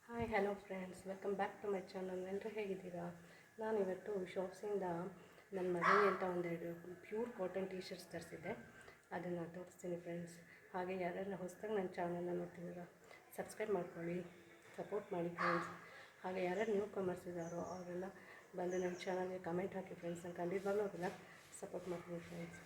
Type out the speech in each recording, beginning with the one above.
Hi hello friends, welcome back to my channel. ಎಲ್ಲರೂ ಹೇಗಿದ್ದೀರಾ? ನಾನಿವತ್ತು ಶಾಪ್ಸಿಂದ ನನ್ನ ಮಗನಿಗೆ ಅಂತ ಒಂದೆರಡು ಪ್ಯೂರ್ ಕಾಟನ್ ಟೀ ಶರ್ಟ್ಸ್ ತರಿಸಿದ್ದೆ. ಅದನ್ನು ತೋರಿಸ್ತೀನಿ ಫ್ರೆಂಡ್ಸ್. ಹಾಗೆ ಯಾರೆಲ್ಲ ಹೊಸದಾಗಿ ನನ್ನ ಚಾನಲ್ನ ನೋಡ್ತಿದ್ದೀರಾ, ಸಬ್ಸ್ಕ್ರೈಬ್ ಮಾಡ್ಕೊಳ್ಳಿ, ಸಪೋರ್ಟ್ ಮಾಡಿ ಫ್ರೆಂಡ್ಸ್. ಹಾಗೆ ಯಾರ್ಯಾರು ನ್ಯೂ ಕಮರ್ಸ್ ಇದ್ದಾರೋ ಅವರೆಲ್ಲ ಬಂದು ನನ್ನ ಚಾನಲ್ಗೆ ಕಮೆಂಟ್ ಹಾಕಿ ಫ್ರೆಂಡ್ಸ್. ನಾನು ಖಂಡಿತವಾಗ್ಲೂ ಅವರೆಲ್ಲ ಸಪೋರ್ಟ್ ಮಾಡ್ತೀನಿ ಫ್ರೆಂಡ್ಸ್.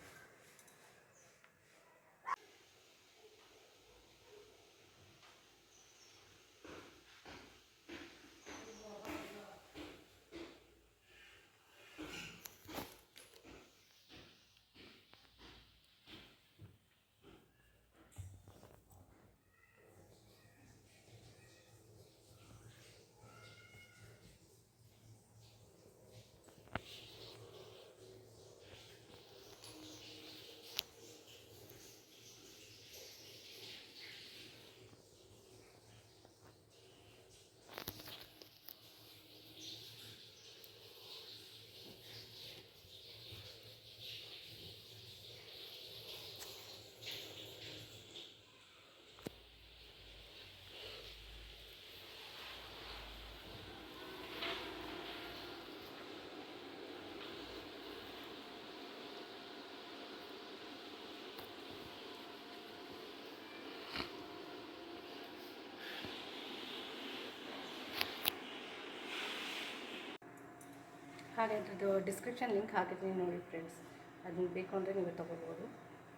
ಹಾಗೆ ಅದ್ರದ್ದು ಡಿಸ್ಕ್ರಿಪ್ಷನ್ ಲಿಂಕ್ ಹಾಕಿದ್ದೀನಿ ನೋಡಿ ಫ್ರೆಂಡ್ಸ್. ಅದನ್ನ ಬೇಕು ಅಂದರೆ ನೀವು ತೊಗೋಬೋದು.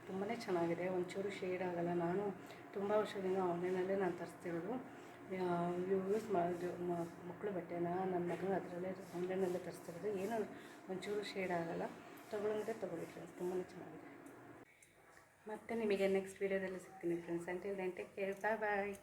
ತುಂಬಾ ಚೆನ್ನಾಗಿದೆ, ಒಂಚೂರು ಶೇಡ್ ಆಗೋಲ್ಲ. ನಾನು ತುಂಬ ವರ್ಷದಿಂದ ಆನ್ಲೈನಲ್ಲೇ ನಾನು ತರಿಸ್ತಿರೋದು. ಯೂಸ್ ಮಾಡೋದು ಮಕ್ಕಳು ಬಟ್ಟೆನ ನನ್ನ ಮಗನ ಅದರಲ್ಲೇ ಆನ್ಲೈನಲ್ಲೇ ತರಿಸ್ತಿರೋದು. ಏನೂ ಒಂಚೂರು ಶೇಡ್ ಆಗೋಲ್ಲ. ತೊಗೊಳ್ಳೋಂದ್ರೆ ತೊಗೊಳ್ಳಿ ಫ್ರೆಂಡ್ಸ್, ತುಂಬಾ ಚೆನ್ನಾಗಿದೆ. ಮತ್ತು ನಿಮಗೆ ನೆಕ್ಸ್ಟ್ ವೀಡಿಯೋದಲ್ಲಿ ಸಿಗ್ತೀನಿ friends. Until then take care, bye ಬಾಯ್.